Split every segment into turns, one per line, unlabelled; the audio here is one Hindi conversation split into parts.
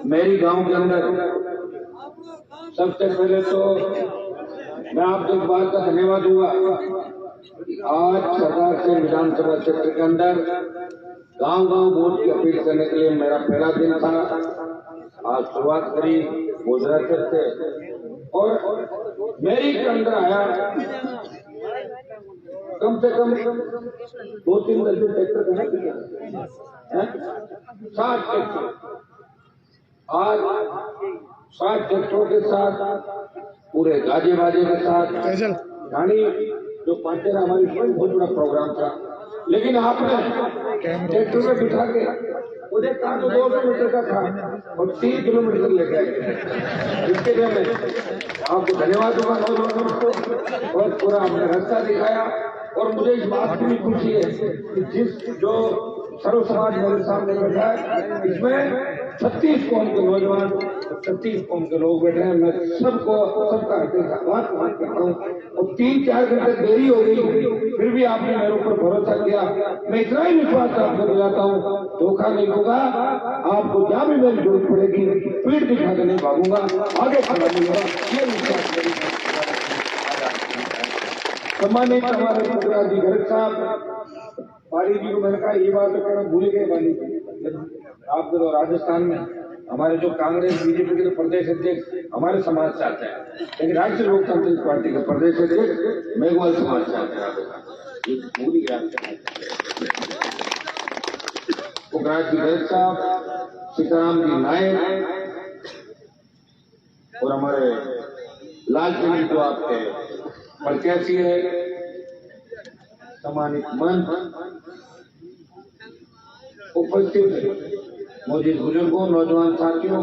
मेरी गांव के अंदर सबसे पहले तो मैं आपको एक बात का धन्यवाद दूंगा। आज सरदार से विधानसभा क्षेत्र के अंदर गांव-गांव वोट की अपील करने के लिए मेरा पहला दिन था। आज शुरुआत करी भोजराचर से और मेरी के अंदर आया कम से कम 2-3 दर्जन ट्रैक्टर का 60 ट्रैक्टर। आज 60 ट्रैक्टरों के साथ पूरे गाजे बाजे के साथ यानी जो पांचेरा हमारी बहुत बड़ा प्रोग्राम था, लेकिन आपने ट्रैक्टर में बिठा के मुझे कहा तो 2 किलोमीटर का था और 3 किलोमीटर लेके आए। इसके लिए मैं आपको धन्यवाद दूंगा नौजवानों को और पूरा हमने रास्ता दिखाया। और मुझे इस बात की भी खुशी है कि जिस जो सर्व समाज मेरे सामने बैठा है इसमें 36 कौम के नौजवान 36 कौम के लोग बैठे हैं। मैं सबको सबका आभार करता हूँ और 3-4 घंटे देरी हो गई फिर भी आपने मेरे ऊपर भरोसा किया। मैं इतना ही विश्वास आपको दिलाता हूँ, धोखा नहीं होगा। आपको जहाँ भी मेरी जरूरत पड़ेगी पीठ दिखा के नहीं भागूंगा, आगे खड़ा नहीं होगा, ये विश्वास। सम्मानित हमारे जी गर्ग साहब पारी जी को मैंने कहा ये बात तो कहना भूल गए वाली आपको तो राजस्थान में हमारे जो कांग्रेस बीजेपी के प्रदेश अध्यक्ष हमारे समाज से आते हैं, लेकिन राष्ट्रीय लोकतांत्रिक पार्टी के प्रदेश अध्यक्ष मेघवाल समाज से आते हैं। भूल गया पुखराज जी गर्ग साहब, सीताराम जी नायक और हमारे लाल सिंह जो आपके प्रत्याशी है, सम्मानित मंच उपस्थित मौजूद बुजुर्गों, नौजवान साथियों,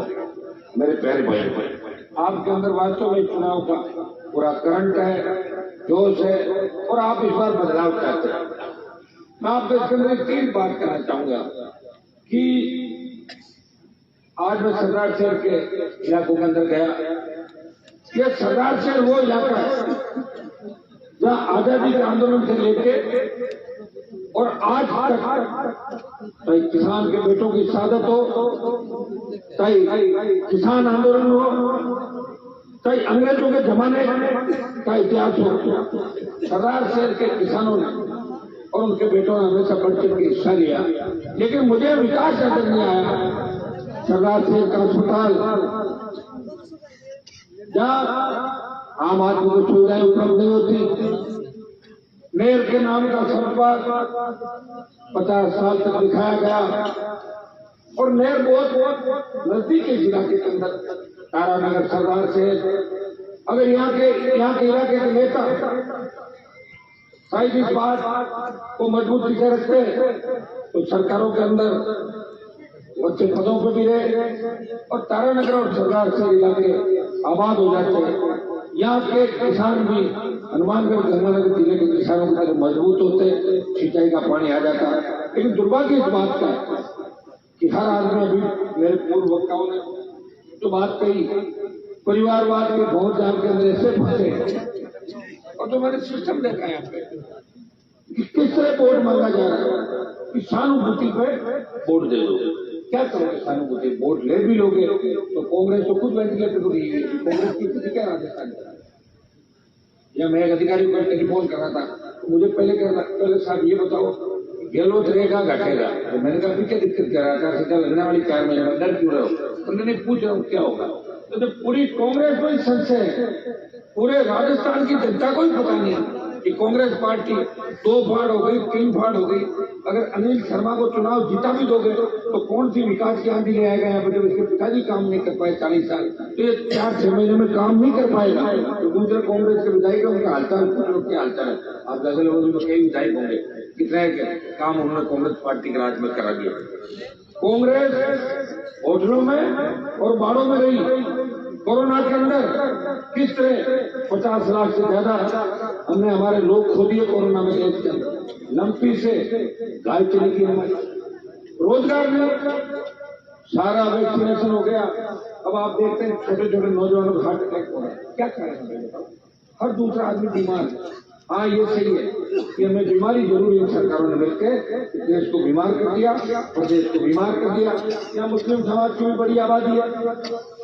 मेरे प्यारे भाई, आपके अंदर वास्तव में चुनाव का पूरा करंट है, जोश है और आप इस बार बदलाव चाहते हैं। मैं आपको इसके अंदर एक 3 बात कहना चाहूंगा कि आज मैं सरदार शहर के इलाकों के अंदर गया। यह सरदार शहर वो इलाका है जहाँ आजादी के आंदोलन से लेके और आज तक चाहे किसान के बेटों की शहादत हो, चाहे किसान आंदोलन हो, चाहे अंग्रेजों के जमाने का इतिहास हो, सरदार शहर के किसानों ने और उनके बेटों ने हमेशा बढ़ चढ़ के हिस्सा लिया। लेकिन मुझे विकास नजर नहीं आया। सरदार शहर का अस्पताल जहाँ आम आदमी को सुविधाएं उपलब्ध नहीं होती, मेयर के नाम का सड़क 50 साल तक दिखाया गया और मेयर बहुत नजदीक के इलाके के अंदर तारानगर सरदार से अगर यहाँ के इलाके के नेता शायद इस बात को मजबूती से रखते तो सरकारों के अंदर अच्छे पदों पर भी रहे और तारानगर और सरदार से इलाके आबाद हो जाते। यहाँ के किसान भी हनुमानगढ़ गंगानगर जिले के किसानों की तरह मजबूत होते, सिंचाई का पानी आ जाता। लेकिन दुर्भाग्य इस बात का कि हर आदमी अभी मेरे पूर्व वक्ताओं ने जो बात कही परिवारवाद के बहुत जान के अंदर ऐसे फंसे और जो मैंने सिस्टम देखा है यहाँ पे कि किस तरह वोट मांगा जा रहा है कि सहानुभूति पे वोट दे दो। क्या करोगे सहानुभूति? वोट ले भी लोगे तो कांग्रेस तो खुद वेंटिलेटर को दी है। कांग्रेस की स्थिति क्या राजस्थान में? या मैं एक अधिकारी को टेलीफोन कर रहा था तो मुझे पहले साहब ये बताओ गहलोत रहेगा घटेगा? तो मैंने कहा क्या दिक्कत कर रहा था, सीधा लगने वाली 4 महीने में डर क्यों रहे हो? तो मैंने पूछ रहा हूँ क्या होगा। तो पूरी कांग्रेस में संशय है, पूरे राजस्थान की जनता को ही पता नहीं कि कांग्रेस पार्टी 2 फाड़ हो गई, 3 फाड़ हो गई। अगर अनिल शर्मा को चुनाव जीता भी दोगे तो कौन सी विकास की आंधी ले आएगा? यहाँ पर जब इसके पिताजी काम नहीं कर पाए 40 साल तो ये 4-6 महीने में काम नहीं कर पाएगा। तो दूसरे कांग्रेस के विधायक उनका हालचाल क्या हालचाल है? आप जैसे लोगों में कई विधायक होंगे, कितने काम उन्होंने कांग्रेस पार्टी के राज में करा दिया। कांग्रेस होटलों में और बाड़ों में रही। कोरोना के अंदर किस तरह 50 लाख से ज्यादा हमने हमारे लोग खो दिए कोरोना में देश के अंदर। लंपी से गाय चली गई हमारी, रोजगार में सारा वैक्सीनेशन हो गया। अब आप देखते हैं छोटे छोटे नौजवानों को हार्ट अटैक हो रहा है। क्या करें? हर दूसरा आदमी बीमार है। हाँ ये सही है कि हमें बीमारी जरूर इन सरकारों ने मिलकर देश को बीमार कर दिया, प्रदेश को बीमार कर दिया। यहाँ मुस्लिम समाज की भी बड़ी आबादी है,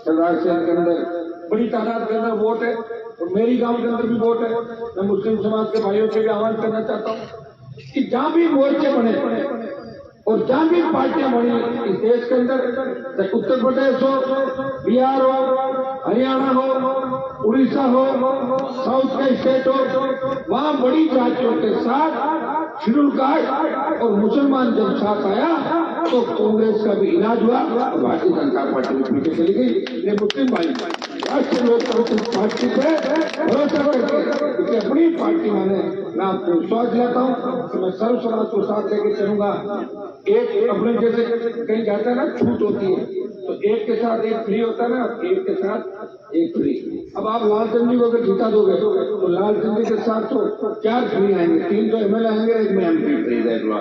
सरदार शहर के अंदर बड़ी तादाद के अंदर वोट है और मेरी गांव के अंदर भी वोट है। मैं मुस्लिम समाज के भाइयों से भी आह्वान करना चाहता हूँ कि जहां भी मोर्चे बने और जहां भी पार्टियां बनी इस देश के अंदर, उत्तर प्रदेश हो, बिहार हो, हरियाणा हो, उड़ीसा हो, साउथ के स्टेट हो, वहां बड़ी जातियों के साथ शेड्यूल कास्ट और मुसलमान जब साथ आया तो कांग्रेस का भी इलाज हुआ और भारतीय जनता पार्टी भी पीछे चली गई। ये मुस्लिम भाई राष्ट्रीय लोकतांत्रिक पार्टी पे भरोसा करके अपनी पार्टी मैं आपको विश्वास दिलाता हूँ कि मैं सर्व समाज को साथ लेकर चलूंगा। एक अपने जैसे कहीं जाता है ना, छूट होती है तो एक के साथ एक फ्री होता है ना, एक के साथ एक फ्री। अब आप लालचंद जी को अगर जिता दोगे तो लालचंद जी के साथ तो 4 फ्री आएंगे, 3 तो एमएलए आएंगे, एक में एमपी फ्री रहेगा,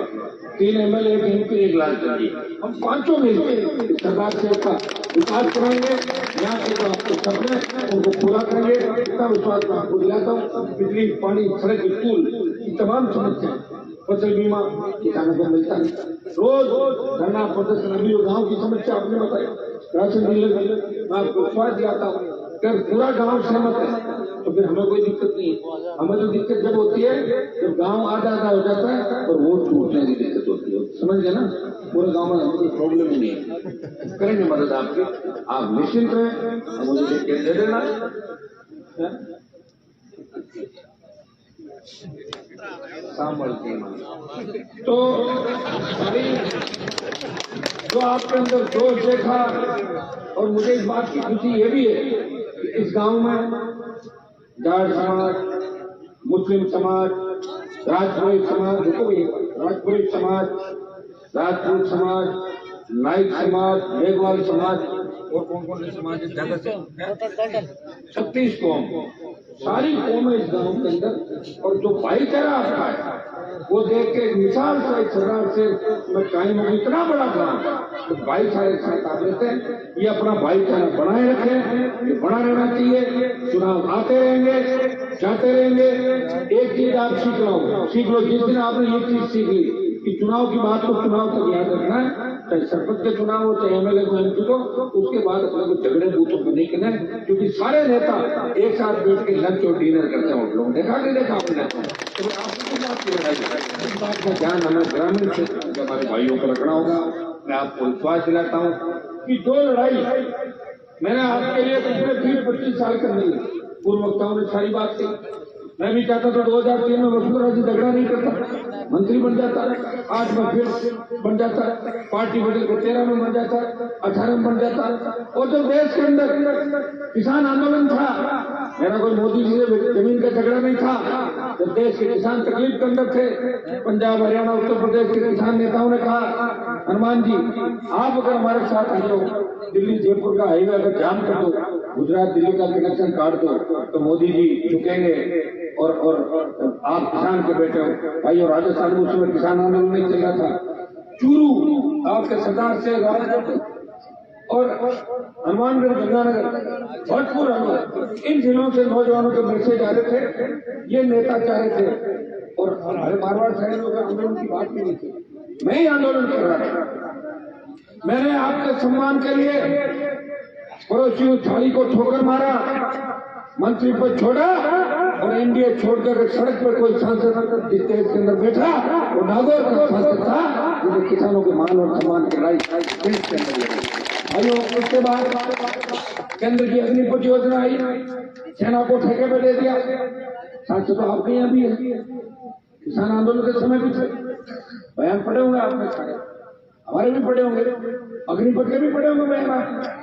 3 एमएलए, एक एमपी, एक लालचंद जी। हम पांचों मिलकर सरकार से का विकास कराएंगे, यहाँ के जो आपके सपने उनको पूरा करेंगे। इतना विश्वास मैं आपको दिलाता हूँ। बिजली, पानी, सड़क, स्कूल की तमाम समस्या, फसल बीमा किसानों को मिलता है, रोज धरना प्रदर्शन, अभी गांव की समस्या आपने बताई, राशन डीलर, मैं आपको विश्वास दिलाता हूँ अगर पूरा गांव सहमत है तो फिर हमें कोई दिक्कत नहीं है। हमें तो दिक्कत जब होती है जब गांव आधा आधा हो जाता है और वोट टूटने की दिक्कत होती है, समझ गए ना। पूरे गांव में कोई प्रॉब्लम ही नहीं है, करेंगे मदद आपकी, आप निश्चिंत रहें, मुझे दे देना। तो जो आपके अंदर जोश देखा, और मुझे इस बात की खुशी ये भी है कि इस गांव में जाट समाज, मुस्लिम समाज, राजपूत समाज, राजपूत समाज, राजपूत समाज, नाइक समाज, मेघवाल समाज और कौन से समाज है, 36 कौम, सारी कौमें इस गांव के अंदर। और जो भाईचारा आपका है वो देख के मिसाल से सरदार से मैं कायम हूँ, इतना बड़ा गांव तो भाईचारे के साथ आप लेते हैं। ये अपना भाईचारा बनाए रखें, ये बना रहना चाहिए। चुनाव आते रहेंगे, जाते रहेंगे। एक चीज आप सीख लो, जिस दिन आपने ये चीज सीख ली कि चुनाव की बात को चुनाव तक याद रखना है, चाहे सरपंच के चुनाव हो, चाहे एमएलए को, एमपी को, उसके बाद अपने को झगड़े बूथों को नहीं करना है, क्योंकि सारे नेता एक साथ बैठ के लंच और डिनर करते हैं। लोग देखा नहीं देखा आपने, तो आपकी बात की लड़ाई, इस बात का ध्यान हमें ग्रामीण क्षेत्र के हमारे भाइयों को रखना होगा। मैं आपको विश्वास दिलाता हूँ कि जो लड़ाई मैंने आपके लिए पिछले 20-25 साल करनी है, पूर्व वक्ताओं ने सारी बात की। मैं भी चाहता था 2003 में वसुंधरा जी झगड़ा नहीं करता, मंत्री बन जाता, 8 में फिर बन जाता, पार्टी बदल के 13 में बन जाता, 18 में बन जाता। और जब देश के अंदर किसान आंदोलन था, मेरा कोई मोदी जी से जमीन का झगड़ा नहीं था, जब देश के किसान तकलीफ के अंदर थे, पंजाब, हरियाणा, उत्तर प्रदेश के किसान नेताओं ने कहा, हनुमान जी आप अगर हमारे साथ आ जाओ, दिल्ली जयपुर का हाईवे अगर जाम कर दो, गुजरात दिल्ली का कनेक्शन काट दो, तो मोदी जी झुकेंगे। और आप किसान के बेटे हो भाई। और राजस्थान में उस समय किसान आंदोलन नहीं चल रहा था, चूरू आपके सरदार से और हनुमानगढ़, गंगानगर, भोजपुर, इन जिलों से नौजवानों के मैसेज आ रहे थे, ये नेता चाह रहे थे। और हमारे मारवाड़ शहर में आंदोलन की बात भी नहीं थी, मैं ही आंदोलन कर रहा था। मैंने आपके सम्मान के लिए पड़ोसी थाली को ठोकर मारा, मंत्री पद छोड़ा और एनडीए छोड़कर सड़क पर कोई सांसद इस देश के अंदर बैठा, वो नागौर का सांसद था, जो किसानों के मान और सम्मान की लड़ाई देश के अंदर। भाइयों, उसके बाद केंद्र की अग्निपथ योजना आई, सेना को ठेके पे दे दिया। सांसद तो आपके यहाँ भी है, किसान आंदोलन के समय भी थे, बयान पढ़े होंगे आपने सारे, हमारे भी पढ़े होंगे, अग्निपथ के भी पढ़े होंगे बयान।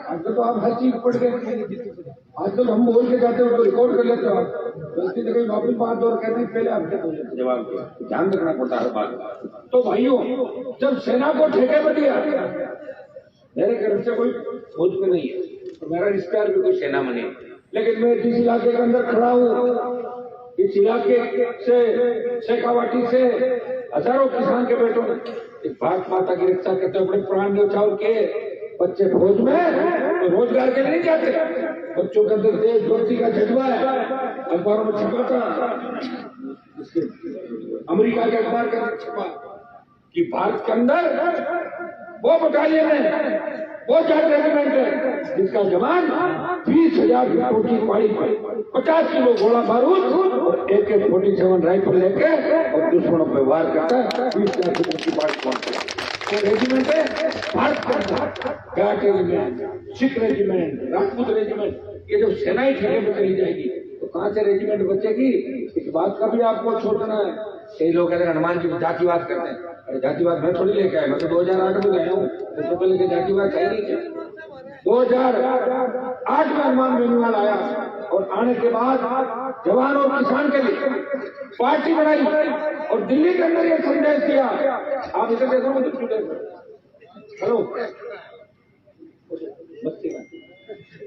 आजकल तो आप हर चीज पढ़ के, आजकल हम बोल के जाते हो तो रिकॉर्ड कर लेते हो, गलती से कहीं वापस बात और कहते हैं पहले आपके जवाब दिया, ध्यान रखना पड़ता है बात। तो भाइयों, जब सेना को ठेके पर दिया, मेरे घर से कोई फौज में नहीं है, तो मेरा रिश्तेदार भी कोई सेना में नहीं, लेकिन मैं जिस इलाके के अंदर खड़ा हूँ, इस इलाके से शेखावाटी से हजारों किसान के बेटों ने भारत माता की रक्षा करते अपने प्राण न्यौछावर के बच्चे फौज में, तो रोजगार के लिए नहीं जाते, बच्चों के अंदर देशभक्ति का जज्बा है, अखबारों में छपा था। अमेरिका के अखबार के अंदर छपा कि भारत के अंदर वो बटालियन है, वो जाट रेजिमेंट है जिसका जवान 20,000 फीटों की पहाड़ी पर 50 किलो गोला बारूद और AK-47 राइफल लेके और दुश्मनों पर वार करता है 20,000 फीटों की पहाड़ी पहुंचता है। वो रेजिमेंट है भारत का Jat regiment, Sikh regiment, Rajput regiment. ये जब सेनाई ठेके पे चली जाएगी तो कहां से रेजिमेंट बचेगी? इस बात का भी आपको सोचना है। कई लोग कहते हैं हनुमान जी जातिवाद करते हैं। अरे जातिवाद मैं थोड़ी लेके आया, मैं तो 2008 में गया हूँ, उससे पहले के जातिवाद है नहीं थे। 2008 में हनुमान बेनीवाल आया और आने के बाद जवान और किसान के लिए पार्टी बनाई और दिल्ली के अंदर ये संदेश दिया। आप इसे देखो, मुझे हेलो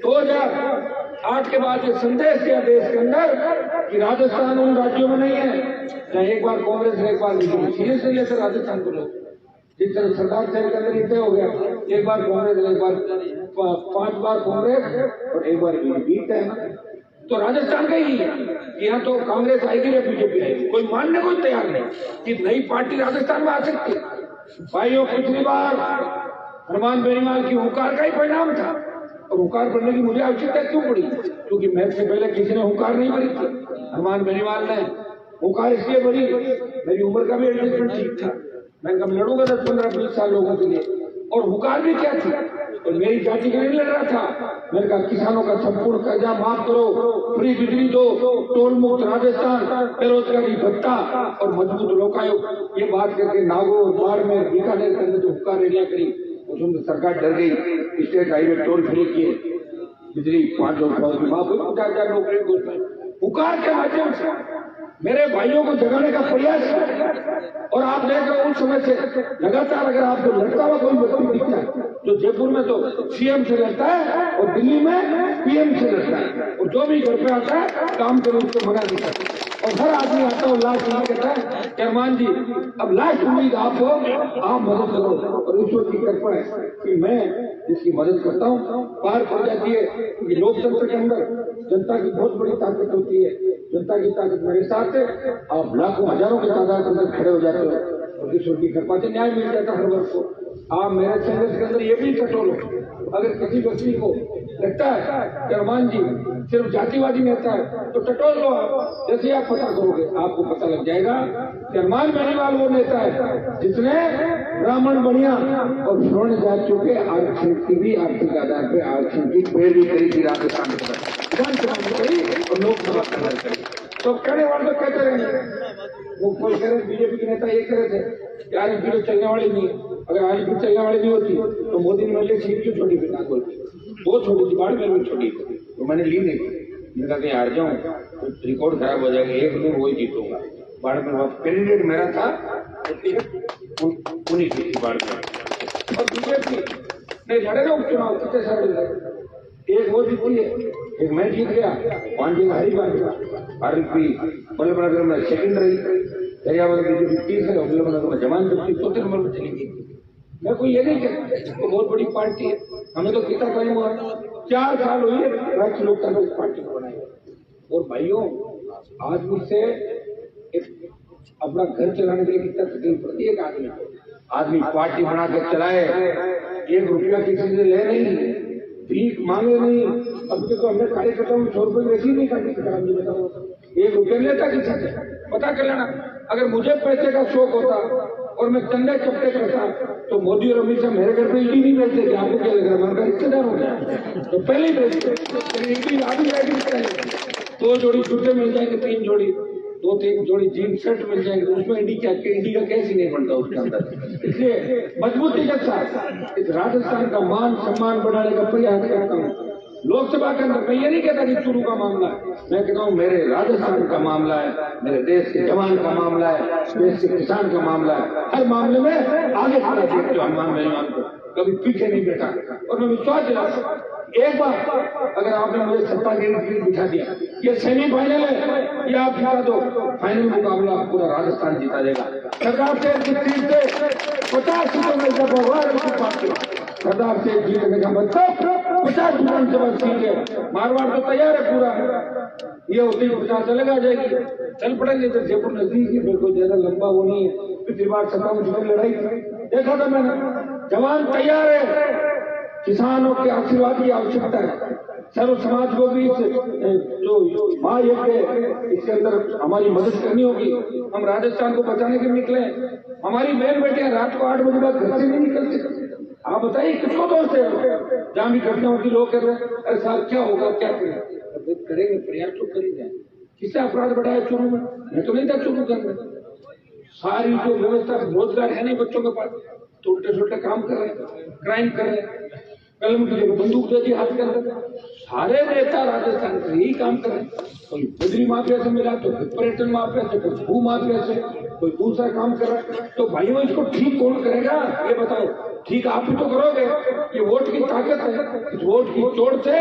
2008 के बाद ये संदेश दिया देश के अंदर कि राजस्थान उन राज्यों में नहीं है जहां एक बार कांग्रेस है एक बार बीजेपी। सीरियसली लेते राजस्थान को लोग, जिस तरह सरदार साहब के अंदर ये तय हो गया एक बार कांग्रेस, एक बार 5 बार कांग्रेस और एक बार बीजेपी तय है। तो राजस्थान का ही है, यहाँ तो कांग्रेस आएगी या बीजेपी आएगी, कोई मानने को तैयार नहीं कि नई पार्टी राजस्थान में आ सकती है। भाइयों, पिछली बार हनुमान बेनीवाल की हुंकार का ही परिणाम था और हुंकार भरने की मुझे आवश्यकता क्यों पड़ी? क्योंकि मैच से पहले किसी ने हुंकार नहीं भरी थी। हनुमान बेनीवाल ने हुंकार इसलिए भरी, मेरी उम्र का भी एडजस्टमेंट ठीक था, मैं कब लड़ूंगा 10, 15, 20 साल लोगों के लिए। और हुंकार भी क्या थी, और मेरी जाति के लिए लड़ रहा था। मैंने कहा किसानों का संपूर्ण कर्जा माफ करो, फ्री बिजली दो, टोल मुक्त राजस्थान, बेरोजगारी भत्ता और मजबूत लोकायुक्त। ये बात करके नागौर, बाड़मेर, बीकानेर के अंदर जो हुक्का रैलियां करी उसमें तो सरकार डर गई। स्टेट हाईवे टोल फ्री किए, बिजली 500 की माफ हुई, 50,000 नौकरी घोषणा। हुकार के माध्यम से मेरे भाइयों को जगाने का प्रयास किया। और आप देख रहे हो उस समय से लगातार अगर आपको लड़ता हुआ कोई व्यक्ति दिखता है, जो जयपुर में तो सीएम से लड़ता है और दिल्ली में पीएम से लड़ता है, और जो भी घर पे आता है काम करो उसको मना नहीं करता। और हर आदमी आता है और लास्ट उम्मीद कहता है कि हनुमान जी अब लास्ट उम्मीद आप हो, आप मदद करो। और ईश्वर की कृपा है कि मैं जिसकी मदद करता हूँ पार पड़ जाती है। क्योंकि लोकतंत्र के अंदर जनता की बहुत बड़ी ताकत होती है। जनता की ताकत मेरे साथ है, आप लाखों हजारों की तादाद के अंदर खड़े हो जाते हो और ईश्वर की कृपा से न्याय मिल जाता है हर वर्ष को। आप मेरे संघर्ष के अंदर ये भी टटोलो, अगर किसी व्यक्ति को लगता है कि हनुमान जी सिर्फ जातिवादी नेता है तो टटोल लो आप। जैसे आप पता करोगे आपको पता लग जाएगा कि हनुमान बेनीवाल वो नेता है जिसने ब्राह्मण बनिया और श्रवण जातियों के आरक्षण की भी आर्थिक आधार पर आरक्षण की पैरवी करी थी राजस्थान के अंदर, विधानसभा में करी और लोकसभा के अंदर करी। तो कहने वाले तो कहते रहेंगे, वो कोई कह रहे बीजेपी के नेता ये कह रहे थे यार इनकी तो चलने वाली नहीं है। अगर आज भी चलने वाली नहीं होती तो मोदी ने मेरे सीट क्यों छोटी बिना बोलती, बहुत छोटी थी, बाढ़ में भी छोटी थी, तो मैंने ली नहीं। मैंने कहा कि हार जाऊं तो रिकॉर्ड खराब हो जाएगा, एक दिन वही जीतूंगा। बाढ़ में कैंडिडेट मेरा था, उन्हीं की बाढ़ में। और बीजेपी नहीं लड़े ना उपचुनाव, कितने सारे लड़े, एक वो जीती है, एक मैं जीत गया, 5 जगह हरी बात आरपी बल्लभनगर में सेकंड रही, दरियावाद बीजेपी 30 है, बल्लभनगर में जमान करती 4 नंबर में चली गई। मैं कोई ये नहीं कहता, तो बहुत बड़ी पार्टी है, हमें तो कितना टाइम हुआ, 4 साल हुए राष्ट्रीय लोकतांत्रिक पार्टी को बनाए। और भाइयों आज मुझसे अपना घर चलाने के लिए कितना तकलीफ पड़ती है। एक आदमी पार्टी बना के चलाए, 1 रुपया किसी से ले नहीं, भीख मांगे नहीं। अब तो हमने कार्यकर्ताओं में 100 रुपये वैसी नहीं काटी, जी बताओ 1 रुपया लेता किसी से, पता कर लेना। अगर मुझे पैसे का शौक होता और मैं चंदे चपटे करता तो मोदी और अमित शाह मेरे घर पे ईडी नहीं भेजते थे। आपको क्या लग रहा है हमारा रिश्तेदार हो गया, तो पहले ही भेजते ईडी आ भी जाएगी। 2 जोड़ी जूते मिल जाएंगे, 3 जोड़ी, 2-3 जोड़ी जीन्स शर्ट मिल जाएंगे, तो उसमें इंडी का कैसे ही नहीं बनता उसके अंदर। इसलिए मजबूती के साथ इस राजस्थान का मान सम्मान बढ़ाने का प्रयास करता हूँ। लोकसभा के अंदर मैं ये नहीं कहता कि चुरू का मामला है, मैं कहता हूँ मेरे राजस्थान का मामला है, मेरे देश के जवान का मामला है, देश के किसान का मामला है। हर मामले में आगे खड़ा देखते हो हनुमान बेनीवाल को, कभी पीछे नहीं बैठा। और मैं विश्वास दिलाता एक बार अगर आपने मुझे सत्ता के लिए बिठा दिया, ये सेमीफाइनल है, ये आप जिता दो, फाइनल मुकाबला पूरा राजस्थान जीता देगा। सरदार साहब की सीट से 50 सीटों में जब भगवान की पार्टी सरदार साहब जीतने का मतलब 50 विधानसभा सीट है। मारवाड़ तो तैयार है पूरा, ये होते ही पता चलेगा आ जाएगी, चल पड़ेंगे। तो जयपुर नजदीक ही, बिल्कुल ज्यादा लंबा वो नहीं है। पिछली बार सत्ता में लड़ाई देखा था मैंने, जवान तैयार है, किसानों के आशीर्वाद की आवश्यकता है। सर्व समाज को भी जो महायज्ञ इसके अंदर हमारी मदद करनी होगी। हम राजस्थान को बचाने के लिए निकले, हमारी बहन बेटियां रात को 8 बजे बाद घर से नहीं निकलते। आप बताइए किसको दोष है? जहां भी घटना होती लोग कहते हैं अरे साहब क्या होगा, क्या करेंगे, प्रयास तो कर ही जाए। किससे अपराध बढ़ाया शुरू में? मैं तो नहीं था शुरू करने। सारी जो व्यवस्था, रोजगार है नहीं बच्चों के पास, तो उल्टे सुलटे काम कर रहे हैं, क्राइम कर रहे हैं, कलम की जगह बंदूक दे दी हाथ के अंदर। सारे नेता राजस्थान के यही काम कर रहे हैं। कोई बिजली माफिया से मिला, तो पर्यटन माफिया से, कोई भू माफिया से, कोई दूसरा काम कर रहा है। तो भाइयों इसको ठीक कौन करेगा ये बताओ? ठीक आप ही तो करोगे। ये वोट की ताकत है, इस वोट की चोट से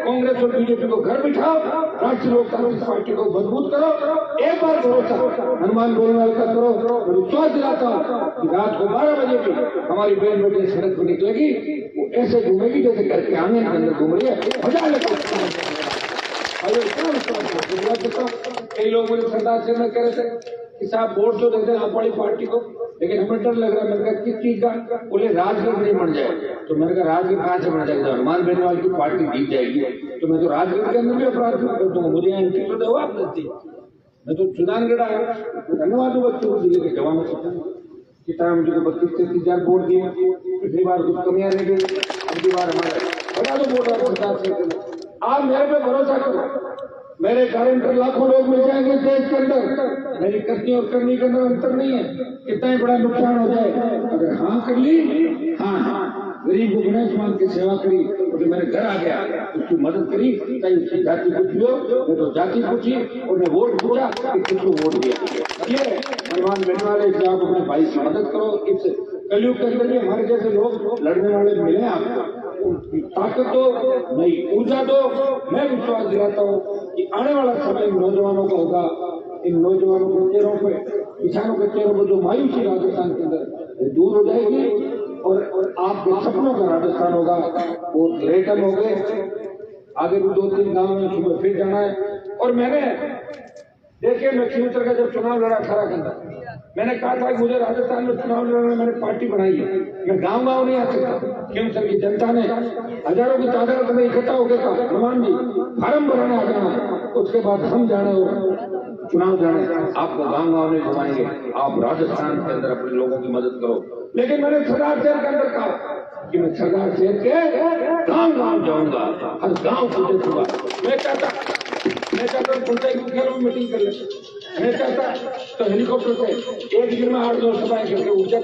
कांग्रेस और बीजेपी को घर बिठाओ, राष्ट्रीय लोकतांत्रिक पार्टी को मजबूत करो। एक बार भरोसा हनुमान गोलवाल का करो, मैं विश्वास दिलाता हूँ कि रात को 12 बजे भी हमारी बहन बेटी सड़क पर निकलेगी, वो ऐसे घूमेगी जैसे घर के आंगन के अंदर घूम रही है। मजा लगता कई लोग मुझे सरदार से कह रहे थे कि साहब वोट तो देते हैं आप वाली पार्टी को, लेकिन हमें डर लग रहा है। मैंने कहा किस चीज का? बोले राजगढ़ नहीं बन जाए। तो मैंने कहा राजगढ़ कहाँ से बन जाएगा? हनुमान बेनीवाल की पार्टी जीत जाएगी तो मैं तो राजगढ़ के अंदर भी अपराध कर दूंगा। मुझे एंट्री तो दो आप देती, मैं तो चुनानगढ़ आया। धन्यवाद बच्चों को, जिले के जवानों को कितना मुझे 32-33,000 वोट दिए। पिछली बार कुछ कमियां रह गई, अगली बार हमारे बता दो वोट आप मेरे पे भरोसा करो। मेरे गारंटर लाखों लोग मिल जाएंगे देश के अंदर। मेरी करनी और करनी के अंदर अंतर नहीं है। कितना ही बड़ा नुकसान हो जाए, अगर हाँ कर ली, हाँ गरीब को गणेश मान की सेवा करी, तो मेरे घर आ गया, उसकी मदद करी, चाहे उसकी जाति पूछ लो, मैं तो जाति पूछी, उन्हें वोट पूछा कि किसको वोट दिया। ये हनुमान बेनीवाल से आप अपने भाई की मदद करो। इस कलयुग के अंदर भी हमारे जैसे लोग लड़ने वाले मिले, आपको ताकत दो, नई ऊर्जा दो। मैं विश्वास दिलाता हूँ कि आने वाला समय नौजवानों का होगा। इन नौजवानों के चेहरों पे, किसानों के चेहरों पर जो मायूसी राजस्थान के अंदर दूर हो जाएगी और आपके सपनों का राजस्थान होगा। वो रिटर्न हो गए, आगे भी 2-3 गांव में सुबह फिर जाना है। और मैंने देखिए, मैं खिंवसर का जब चुनाव लड़ा 18 के अंदर, मैंने कहा था कि मुझे राजस्थान में चुनाव लड़ना, मैंने पार्टी बनाई है, मैं गांव गांव नहीं आ सकता। खिंवसर की जनता ने हजारों की तादाद में इकट्ठा हो गया था, हनुमान जी फार्म भराने आ जाना, उसके बाद हम जाने और चुनाव जाने। आपको गांव गांव नहीं घुमाएंगे, आप राजस्थान के अंदर अपने लोगों की मदद करो। लेकिन मैंने सरदार शहर के अंदर कहा कि मैं सरदार शहर के गांव गांव जाऊंगा, हर गांव को देखूंगा। मैं चाहता पंचायत मुखिया में मीटिंग कर लेते। मैं चाहता तो हेलीकॉप्टर से एक दिन में 8-9 सभाएं करके ऊर्जा